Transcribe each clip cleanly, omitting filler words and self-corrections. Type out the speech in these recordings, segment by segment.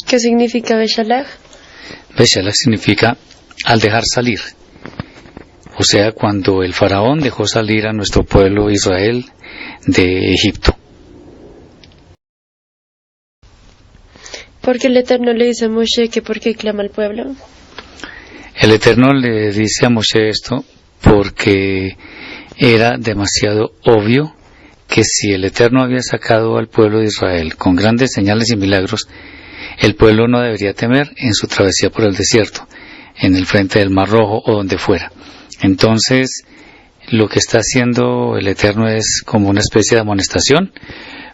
¿Qué significa Beshalach? Beshalach significa al dejar salir. O sea, cuando el faraón dejó salir a nuestro pueblo Israel de Egipto. ¿Por qué el Eterno le dice a Moshe que por qué clama al pueblo? El Eterno le dice a Moshe esto porque era demasiado obvio que si el Eterno había sacado al pueblo de Israel con grandes señales y milagros, el pueblo no debería temer en su travesía por el desierto, en el frente del Mar Rojo o donde fuera. Entonces, lo que está haciendo el Eterno es como una especie de amonestación,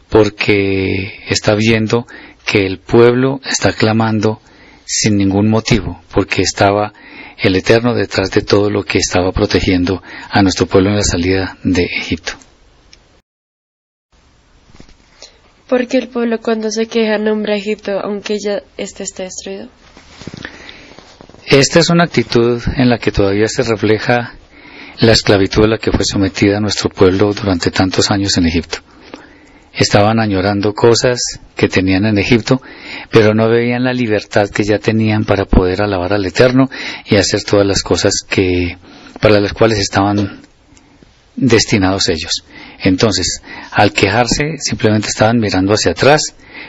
porque está viendo que el pueblo está clamando sin ningún motivo, porque estaba el Eterno detrás de todo lo que estaba protegiendo a nuestro pueblo en la salida de Egipto. ¿Por qué el pueblo cuando se queja nombra a Egipto aunque ya este está destruido? Esta es una actitud en la que todavía se refleja la esclavitud a la que fue sometida nuestro pueblo durante tantos años en Egipto. Estaban añorando cosas que tenían en Egipto, pero no veían la libertad que ya tenían para poder alabar al Eterno y hacer todas las cosas para las cuales estaban destinados ellos. Entonces, al quejarse, simplemente estaban mirando hacia atrás,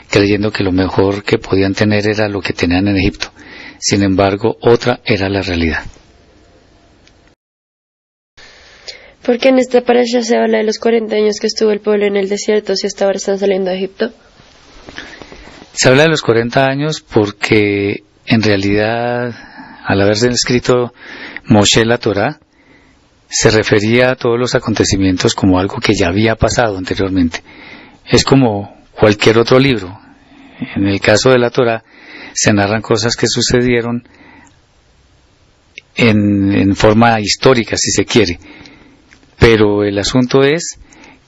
creyendo que lo mejor que podían tener era lo que tenían en Egipto. Sin embargo, otra era la realidad. ¿Por qué en esta parasha se habla de los 40 años que estuvo el pueblo en el desierto si hasta ahora están saliendo de Egipto? Se habla de los 40 años porque en realidad, al haberse escrito Moshe la Torá, se refería a todos los acontecimientos como algo que ya había pasado anteriormente. Es como cualquier otro libro. En el caso de la Torá, se narran cosas que sucedieron en forma histórica, si se quiere. Pero el asunto es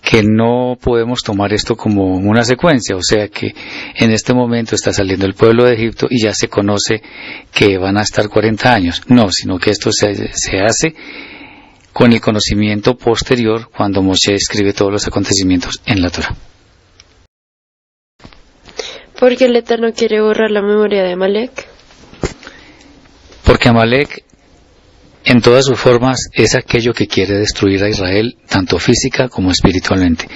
que no podemos tomar esto como una secuencia, o sea que en este momento está saliendo el pueblo de Egipto y ya se conoce que van a estar 40 años. No, sino que esto se hace con el conocimiento posterior cuando Moshe escribe todos los acontecimientos en la Torá. ¿Por qué el Eterno quiere borrar la memoria de Amalek? Porque Amalek en todas sus formas es aquello que quiere destruir a Israel, tanto física como espiritualmente.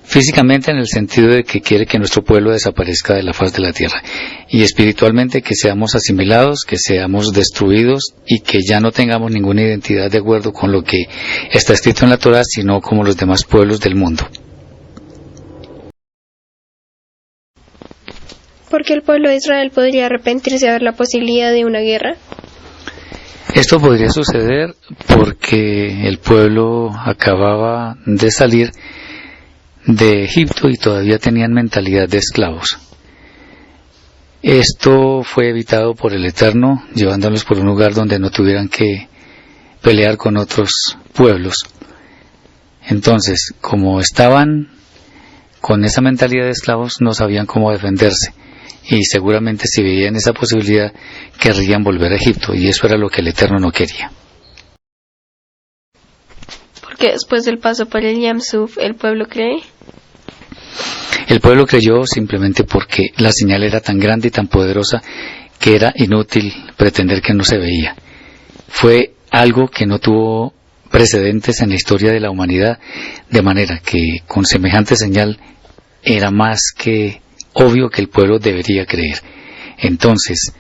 Físicamente en el sentido de que quiere que nuestro pueblo desaparezca de la faz de la tierra, y espiritualmente que seamos asimilados, que seamos destruidos y que ya no tengamos ninguna identidad de acuerdo con lo que está escrito en la Torá, sino como los demás pueblos del mundo. ¿Por qué el pueblo de Israel podría arrepentirse de ver la posibilidad de una guerra? Esto podría suceder porque el pueblo acababa de salir de Egipto y todavía tenían mentalidad de esclavos. Esto fue evitado por el Eterno, llevándolos por un lugar donde no tuvieran que pelear con otros pueblos. Entonces, como estaban con esa mentalidad de esclavos, no sabían cómo defenderse. Y seguramente si veían esa posibilidad querrían volver a Egipto, y eso era lo que el Eterno no quería. Porque después del paso por el Yam Suf, ¿el pueblo cree? El pueblo creyó simplemente porque la señal era tan grande y tan poderosa que era inútil pretender que no se veía. Fue algo que no tuvo precedentes en la historia de la humanidad, de manera que con semejante señal era más que obvio que el pueblo debería creer. Entonces,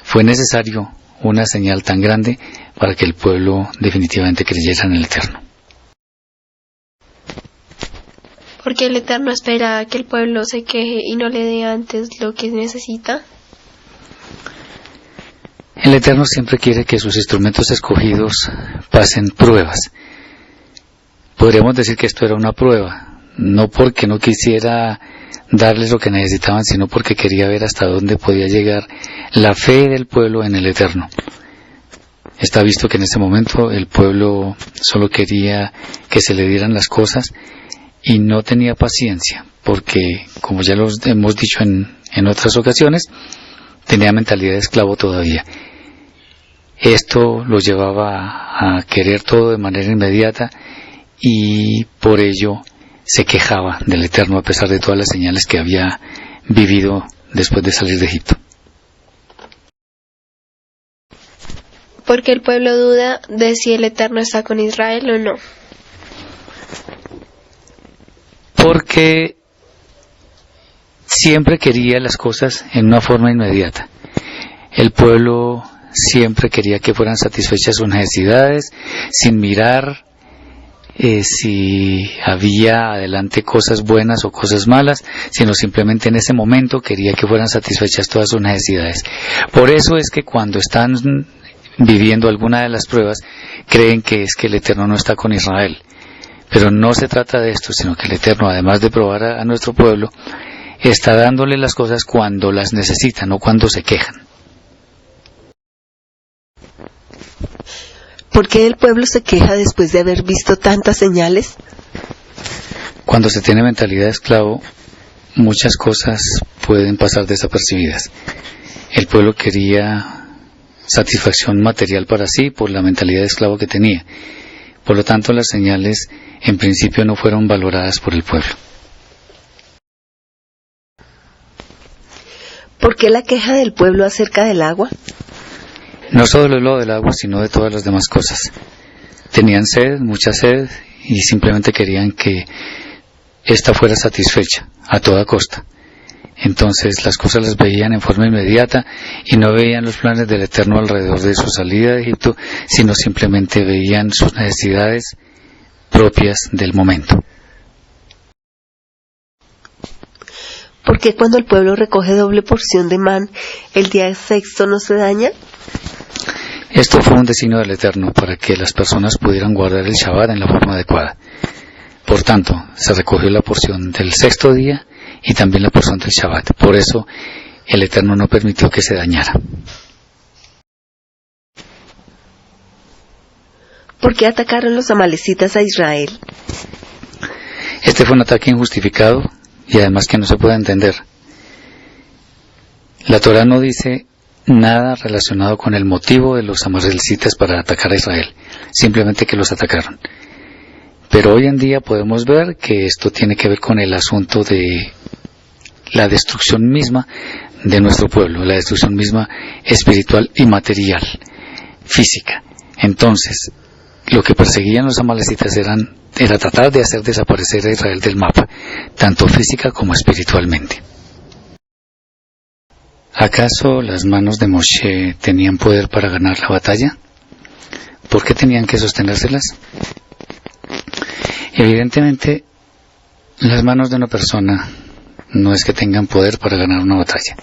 fue necesario una señal tan grande para que el pueblo definitivamente creyera en el Eterno. Porque el Eterno espera que el pueblo se queje y no le dé antes lo que necesita. El Eterno siempre quiere que sus instrumentos escogidos pasen pruebas. Podríamos decir que esto era una prueba, no porque no quisiera darles lo que necesitaban, sino porque quería ver hasta dónde podía llegar la fe del pueblo en el Eterno. Está visto que en ese momento el pueblo solo quería que se le dieran las cosas y no tenía paciencia, porque, como ya lo hemos dicho en otras ocasiones, tenía mentalidad de esclavo todavía. Esto lo llevaba a querer todo de manera inmediata y por ello se quejaba del Eterno a pesar de todas las señales que había vivido después de salir de Egipto. Porque el pueblo duda de si el Eterno está con Israel o no. Porque siempre quería las cosas en una forma inmediata. El pueblo siempre quería que fueran satisfechas sus necesidades, sin mirar si había adelante cosas buenas o cosas malas, sino simplemente en ese momento quería que fueran satisfechas todas sus necesidades. Por eso es que cuando están viviendo alguna de las pruebas, creen que es que el Eterno no está con Israel. Pero no se trata de esto, sino que el Eterno, además de probar a nuestro pueblo, está dándole las cosas cuando las necesitan, no cuando se quejan. ¿Por qué el pueblo se queja después de haber visto tantas señales? Cuando se tiene mentalidad de esclavo, muchas cosas pueden pasar desapercibidas. El pueblo quería satisfacción material para sí por la mentalidad de esclavo que tenía. Por lo tanto, las señales en principio no fueron valoradas por el pueblo. ¿Por qué la queja del pueblo acerca del agua? No solo lo del agua, sino de todas las demás cosas. Tenían sed, mucha sed, y simplemente querían que ésta fuera satisfecha a toda costa. Entonces las cosas las veían en forma inmediata y no veían los planes del Eterno alrededor de su salida de Egipto, sino simplemente veían sus necesidades propias del momento. ¿Por qué cuando el pueblo recoge doble porción de man, el día sexto no se daña? Esto fue un designio del Eterno para que las personas pudieran guardar el Shabbat en la forma adecuada. Por tanto, se recogió la porción del sexto día y también la porción del Shabbat. Por eso, el Eterno no permitió que se dañara. ¿Por qué atacaron los amalecitas a Israel? Este fue un ataque injustificado y además que no se puede entender. La Torah no dice nada relacionado con el motivo de los amalecitas para atacar a Israel, simplemente que los atacaron. Pero hoy en día podemos ver que esto tiene que ver con el asunto de la destrucción misma de nuestro pueblo, la destrucción misma espiritual y material, física. Entonces, lo que perseguían los amalecitas era tratar de hacer desaparecer a Israel del mapa, tanto física como espiritualmente. ¿Acaso las manos de Moshe tenían poder para ganar la batalla? ¿Por qué tenían que sostenérselas? Evidentemente, las manos de una persona no es que tengan poder para ganar una batalla.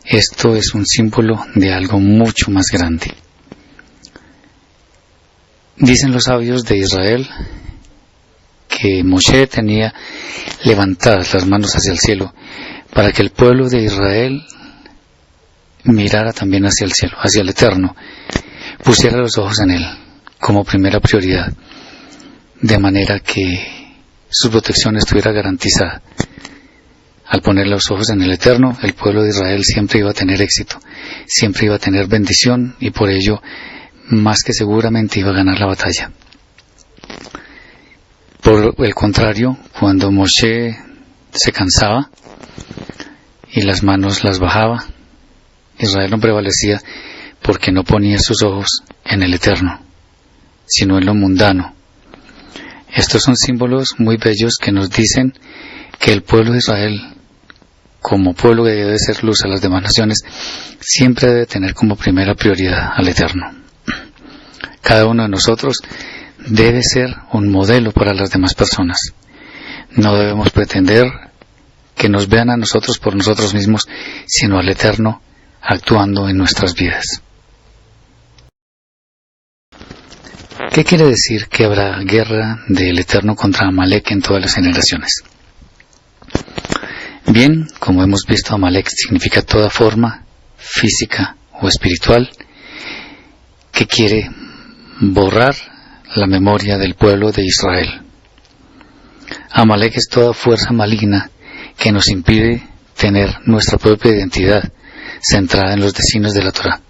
Esto es un símbolo de algo mucho más grande. Dicen los sabios de Israel que Moshe tenía levantadas las manos hacia el cielo para que el pueblo de Israel mirara también hacia el cielo, hacia el Eterno, pusiera los ojos en él como primera prioridad, de manera que su protección estuviera garantizada. Al poner los ojos en el Eterno, el pueblo de Israel siempre iba a tener éxito, siempre iba a tener bendición y por ello más que seguramente iba a ganar la batalla. Por el contrario, cuando Moshe se cansaba y las manos las bajaba, Israel no prevalecía porque no ponía sus ojos en el Eterno, sino en lo mundano. Estos son símbolos muy bellos que nos dicen que el pueblo de Israel, como pueblo que debe ser luz a las demás naciones, siempre debe tener como primera prioridad al Eterno. Cada uno de nosotros debe ser un modelo para las demás personas. No debemos pretender que nos vean a nosotros por nosotros mismos, sino al Eterno actuando en nuestras vidas. ¿Qué quiere decir que habrá guerra del Eterno contra Amalek en todas las generaciones? Bien, como hemos visto, Amalek significa toda forma física o espiritual que quiere borrar la memoria del pueblo de Israel. Amalek es toda fuerza maligna que nos impide tener nuestra propia identidad centrada en los designios de la Torah.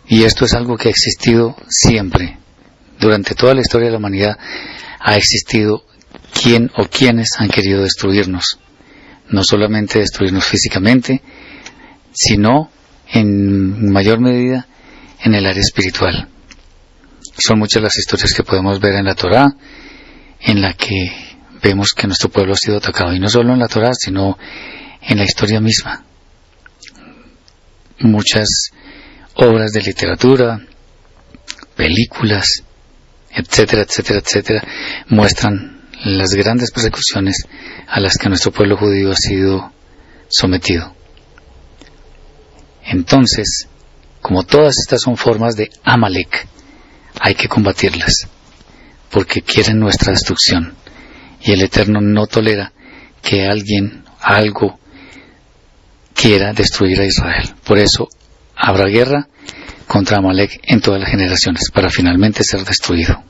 Y esto es algo que ha existido siempre. Durante toda la historia de la humanidad ha existido quién o quienes han querido destruirnos. No solamente destruirnos físicamente, sino en mayor medida en el área espiritual. Son muchas las historias que podemos ver en la Torá, en la que vemos que nuestro pueblo ha sido atacado, y no solo en la Torá, sino en la historia misma. Muchas obras de literatura, películas, etcétera, etcétera, etcétera, muestran las grandes persecuciones a las que nuestro pueblo judío ha sido sometido. Entonces, como todas estas son formas de Amalek, hay que combatirlas, porque quieren nuestra destrucción, y el Eterno no tolera que alguien, algo, quiera destruir a Israel. Por eso habrá guerra contra Amalek en todas las generaciones, para finalmente ser destruido.